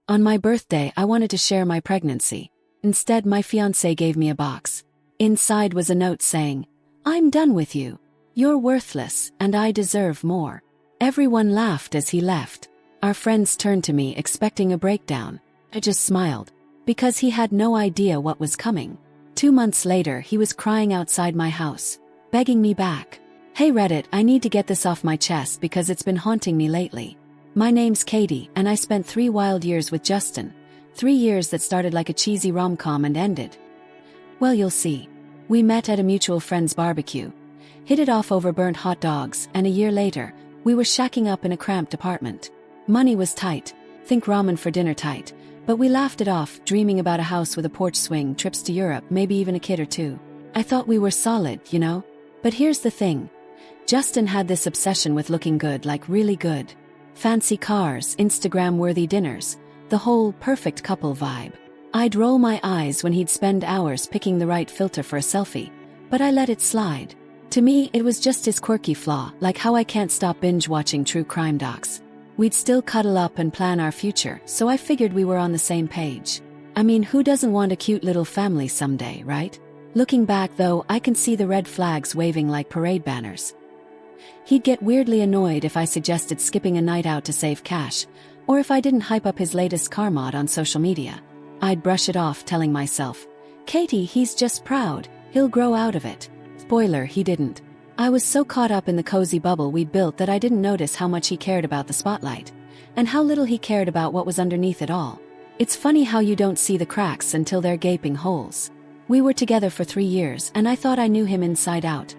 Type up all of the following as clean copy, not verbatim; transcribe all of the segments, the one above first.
On my birthday, I wanted to share my pregnancy. Instead, my fiancé gave me a box. Inside was a note saying, "I'm done with you. You're worthless, and I deserve more." Everyone laughed as he left. Our friends turned to me expecting a breakdown. I just smiled, because he had no idea what was coming. 2 months later, he was crying outside my house, begging me back. "Hey Reddit, I need to get this off my chest because it's been haunting me lately. My name's Katie, and I spent 3 wild years with Justin. 3 years that started like a cheesy rom-com and ended, well, you'll see. We met at a mutual friend's barbecue, hit it off over burnt hot dogs, and a year later, we were shacking up in a cramped apartment. Money was tight, think ramen for dinner tight, but we laughed it off, dreaming about a house with a porch swing, trips to Europe, maybe even a kid or two. I thought we were solid, you know? But here's the thing. Justin had this obsession with looking good, like really good. Fancy cars, Instagram-worthy dinners, the whole perfect couple vibe. I'd roll my eyes when he'd spend hours picking the right filter for a selfie, but I let it slide. To me, it was just his quirky flaw, like how I can't stop binge-watching true crime docs. We'd still cuddle up and plan our future, so I figured we were on the same page. I mean, who doesn't want a cute little family someday, right? Looking back though, I can see the red flags waving like parade banners. He'd get weirdly annoyed if I suggested skipping a night out to save cash, or if I didn't hype up his latest car mod on social media. I'd brush it off, telling myself, "Katie, he's just proud, he'll grow out of it." Spoiler, he didn't. I was so caught up in the cozy bubble we'd built that I didn't notice how much he cared about the spotlight, and how little he cared about what was underneath it all. It's funny how you don't see the cracks until they're gaping holes. We were together for 3 years, and I thought I knew him inside out.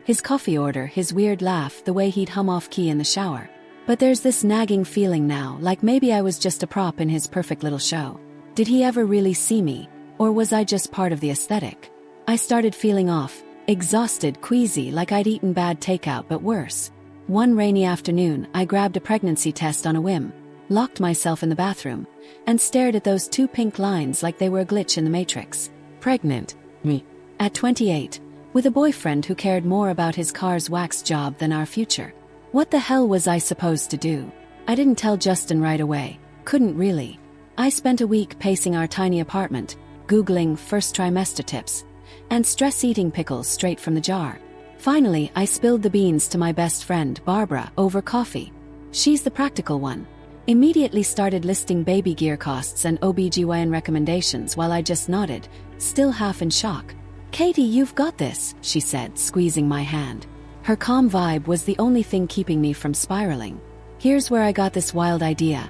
His coffee order, his weird laugh, the way he'd hum off-key in the shower. But there's this nagging feeling now, like maybe I was just a prop in his perfect little show. Did he ever really see me, or was I just part of the aesthetic? I started feeling off, exhausted, queasy, like I'd eaten bad takeout but worse. One rainy afternoon, I grabbed a pregnancy test on a whim, locked myself in the bathroom, and stared at those 2 pink lines like they were a glitch in the Matrix. Pregnant. Me. At 28. With a boyfriend who cared more about his car's wax job than our future. What the hell was I supposed to do? I didn't tell Justin right away. Couldn't really. I spent a week pacing our tiny apartment, Googling first trimester tips, and stress eating pickles straight from the jar. Finally, I spilled the beans to my best friend, Barbara, over coffee. She's the practical one. Immediately started listing baby gear costs and OBGYN recommendations while I just nodded, still half in shock. "Katie, you've got this," she said, squeezing my hand. Her calm vibe was the only thing keeping me from spiraling. Here's where I got this wild idea.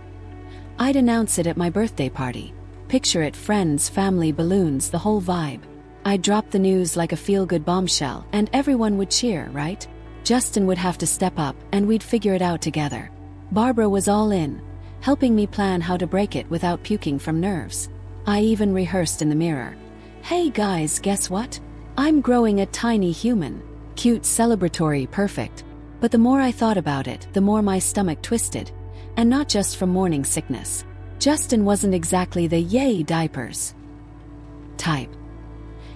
I'd announce it at my birthday party. Picture it, friends, family, balloons, the whole vibe. I'd drop the news like a feel-good bombshell, and everyone would cheer, right? Justin would have to step up, and we'd figure it out together. Barbara was all in, helping me plan how to break it without puking from nerves. I even rehearsed in the mirror. "Hey guys, guess what? I'm growing a tiny human. Cute, celebratory, perfect." But the more I thought about it, the more my stomach twisted. And not just from morning sickness. Justin wasn't exactly the "yay diapers" type.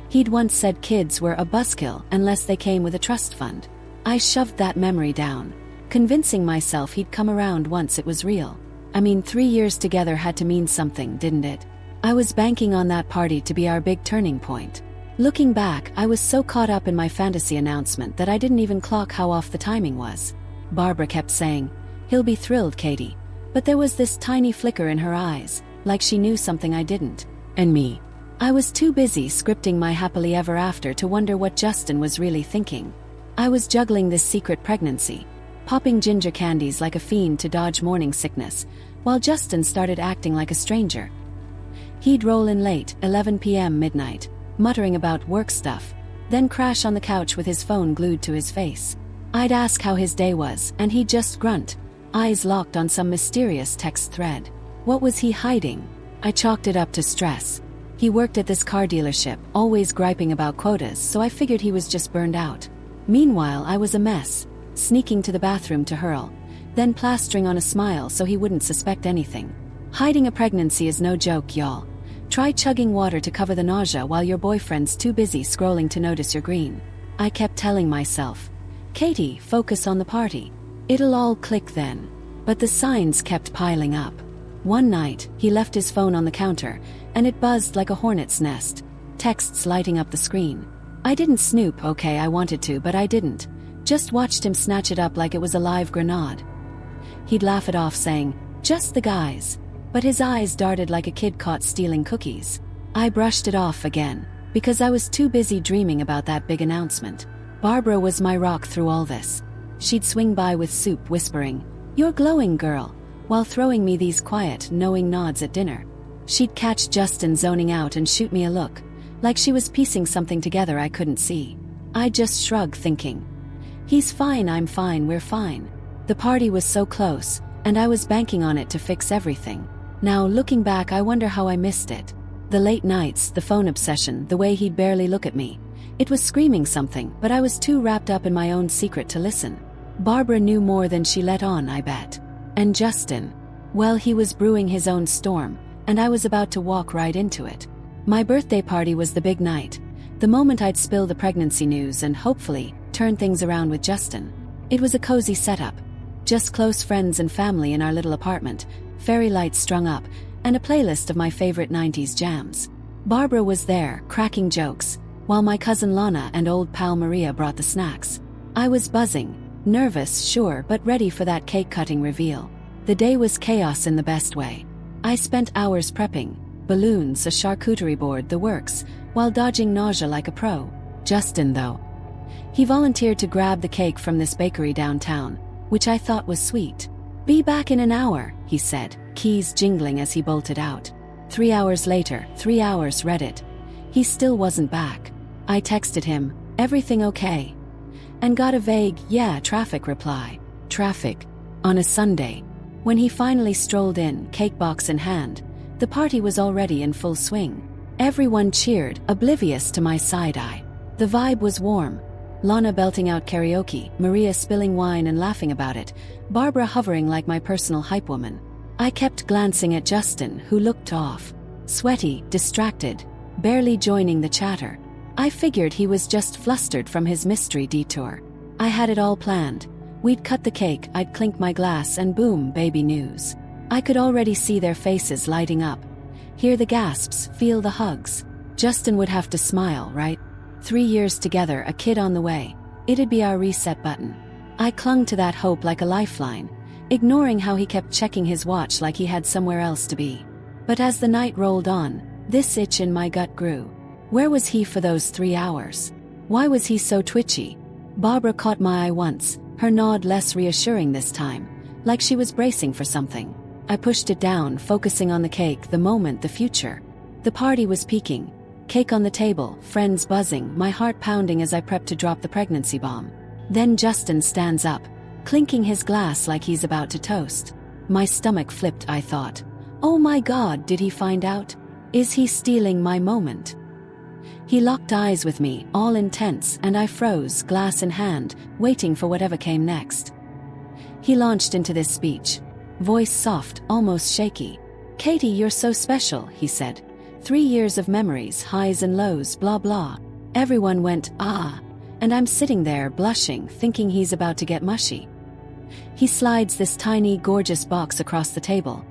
He'd once said kids were a buzzkill unless they came with a trust fund. I shoved that memory down, convincing myself he'd come around once it was real. I mean, 3 years together had to mean something, didn't it? I was banking on that party to be our big turning point. Looking back, I was so caught up in my fantasy announcement that I didn't even clock how off the timing was. Barbara kept saying, "He'll be thrilled, Katie." But there was this tiny flicker in her eyes, like she knew something I didn't. And me. I was too busy scripting my happily ever after to wonder what Justin was really thinking. I was juggling this secret pregnancy, popping ginger candies like a fiend to dodge morning sickness, while Justin started acting like a stranger. He'd roll in late, 11 p.m. midnight, muttering about work stuff, then crash on the couch with his phone glued to his face. I'd ask how his day was, and he'd just grunt, eyes locked on some mysterious text thread. What was he hiding? I chalked it up to stress. He worked at this car dealership, always griping about quotas, so I figured he was just burned out. Meanwhile, I was a mess, sneaking to the bathroom to hurl, then plastering on a smile so he wouldn't suspect anything. Hiding a pregnancy is no joke, y'all. Try chugging water to cover the nausea while your boyfriend's too busy scrolling to notice you're green. I kept telling myself, "Katie, focus on the party. It'll all click then." But the signs kept piling up. One night, he left his phone on the counter, and it buzzed like a hornet's nest, texts lighting up the screen. I didn't snoop, okay, I wanted to, but I didn't. Just watched him snatch it up like it was a live grenade. He'd laugh it off saying, "Just the guys." But his eyes darted like a kid caught stealing cookies. I brushed it off again, because I was too busy dreaming about that big announcement. Barbara was my rock through all this. She'd swing by with soup whispering, "You're glowing, girl," while throwing me these quiet, knowing nods at dinner. She'd catch Justin zoning out and shoot me a look, like she was piecing something together I couldn't see. I'd just shrug thinking, "He's fine, I'm fine, we're fine." The party was so close, and I was banking on it to fix everything. Now looking back, I wonder how I missed it. The late nights, the phone obsession, the way he'd barely look at me. It was screaming something, but I was too wrapped up in my own secret to listen. Barbara knew more than she let on, I bet. And Justin, well, he was brewing his own storm, and I was about to walk right into it. My birthday party was the big night, the moment I'd spill the pregnancy news and hopefully turn things around with Justin. It was a cozy setup, just close friends and family in our little apartment, fairy lights strung up, and a playlist of my favorite 90s jams. Barbara was there, cracking jokes, while my cousin Lana and old pal Maria brought the snacks. I was buzzing, nervous, sure, but ready for that cake-cutting reveal. The day was chaos in the best way. I spent hours prepping, balloons, a charcuterie board, the works, while dodging nausea like a pro. Justin, though. He volunteered to grab the cake from this bakery downtown, which I thought was sweet. "Be back in an hour," he said, keys jingling as he bolted out. 3 hours later, 3 hours, read it. He still wasn't back. I texted him, "Everything okay?" and got a vague, "Yeah, traffic" reply. Traffic. On a Sunday. When he finally strolled in, cake box in hand, the party was already in full swing. Everyone cheered, oblivious to my side-eye. The vibe was warm. Lana belting out karaoke, Maria spilling wine and laughing about it, Barbara hovering like my personal hype woman. I kept glancing at Justin, who looked off. Sweaty, distracted, barely joining the chatter. I figured he was just flustered from his mystery detour. I had it all planned. We'd cut the cake, I'd clink my glass, and boom, baby news. I could already see their faces lighting up. Hear the gasps, feel the hugs. Justin would have to smile, right? 3 years together, a kid on the way. It'd be our reset button. I clung to that hope like a lifeline, ignoring how he kept checking his watch like he had somewhere else to be. But as the night rolled on, this itch in my gut grew. Where was he for those 3 hours? Why was he so twitchy? Barbara caught my eye once, her nod less reassuring this time, like she was bracing for something. I pushed it down, focusing on the cake, the moment, the future. The party was peaking. Cake on the table, friends buzzing, my heart pounding as I prepped to drop the pregnancy bomb. Then Justin stands up, clinking his glass like he's about to toast. My stomach flipped, I thought. Oh my God, did he find out? Is he stealing my moment? He locked eyes with me, all intense, and I froze, glass in hand, waiting for whatever came next. He launched into this speech. Voice soft, almost shaky. "Katie, you're so special," he said. 3 years of memories, highs and lows, blah blah. Everyone went, "Ah," and I'm sitting there blushing, thinking he's about to get mushy. He slides this tiny, gorgeous box across the table.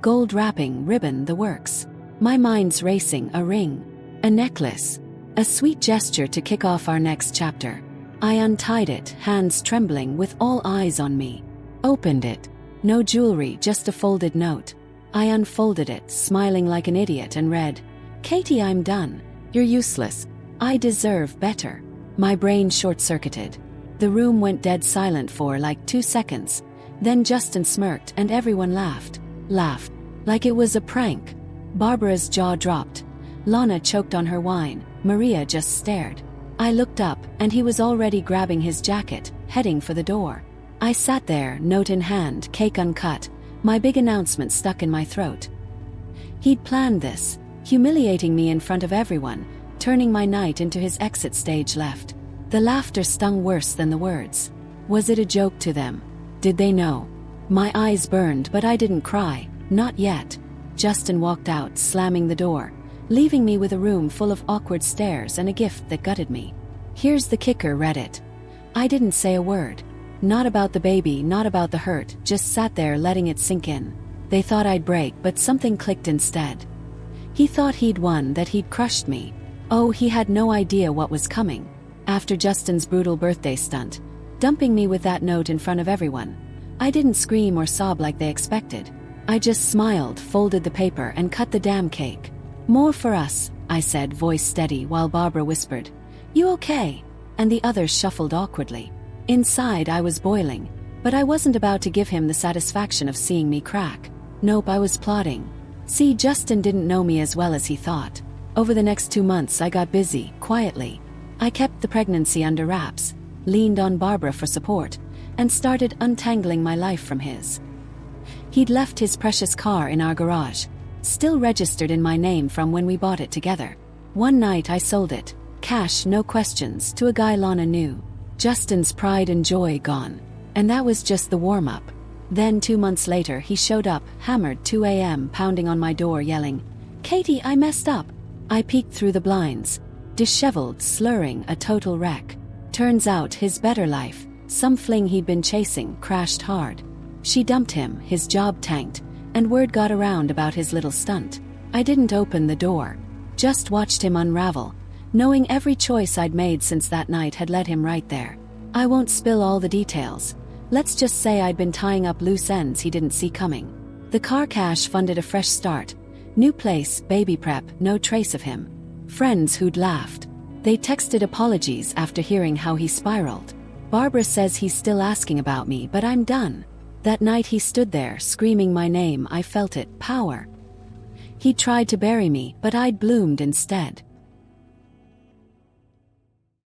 Gold wrapping, ribbon, the works. My mind's racing, a ring. A necklace. A sweet gesture to kick off our next chapter. I untied it, hands trembling, with all eyes on me. Opened it. No jewelry, just a folded note. I unfolded it, smiling like an idiot, and read, "Katie, I'm done. You're useless. I deserve better." My brain short-circuited. The room went dead silent for like 2 seconds. Then Justin smirked and everyone laughed. Laughed. Like it was a prank. Barbara's jaw dropped. Lana choked on her wine. Maria just stared. I looked up, and he was already grabbing his jacket, heading for the door. I sat there, note in hand, cake uncut, my big announcement stuck in my throat. He'd planned this, humiliating me in front of everyone, turning my night into his exit stage left. The laughter stung worse than the words. Was it a joke to them? Did they know? My eyes burned, but I didn't cry, not yet. Justin walked out, slamming the door, leaving me with a room full of awkward stares and a gift that gutted me. Here's the kicker, read it. I didn't say a word. Not about the baby, not about the hurt, just sat there letting it sink in. They thought I'd break, but something clicked instead. He thought he'd won, that he'd crushed me. Oh, he had no idea what was coming. After Justin's brutal birthday stunt, dumping me with that note in front of everyone, I didn't scream or sob like they expected. I just smiled, folded the paper, and cut the damn cake. "More for us," I said, voice steady, while Barbara whispered, "You okay?" And the others shuffled awkwardly. Inside, I was boiling, but I wasn't about to give him the satisfaction of seeing me crack. Nope, I was plotting. See, Justin didn't know me as well as he thought. Over the next 2 months, I got busy, quietly. I kept the pregnancy under wraps, leaned on Barbara for support, and started untangling my life from his. He'd left his precious car in our garage, still registered in my name from when we bought it together. One night I sold it, cash, no questions, to a guy Lana knew. Justin's pride and joy gone. And that was just the warm-up. Then 2 months later he showed up, hammered, 2 a.m., pounding on my door yelling, "Katie, I messed up." I peeked through the blinds. Disheveled, slurring, a total wreck. Turns out his better life, some fling he'd been chasing, crashed hard. She dumped him, his job tanked, and word got around about his little stunt. I didn't open the door, just watched him unravel, knowing every choice I'd made since that night had led him right there. I won't spill all the details. Let's just say I'd been tying up loose ends he didn't see coming. The car cash funded a fresh start. New place, baby prep, no trace of him. Friends who'd laughed. They texted apologies after hearing how he spiraled. Barbara says he's still asking about me, but I'm done. That night he stood there, screaming my name. I felt it, power. He tried to bury me, but I'd bloomed instead.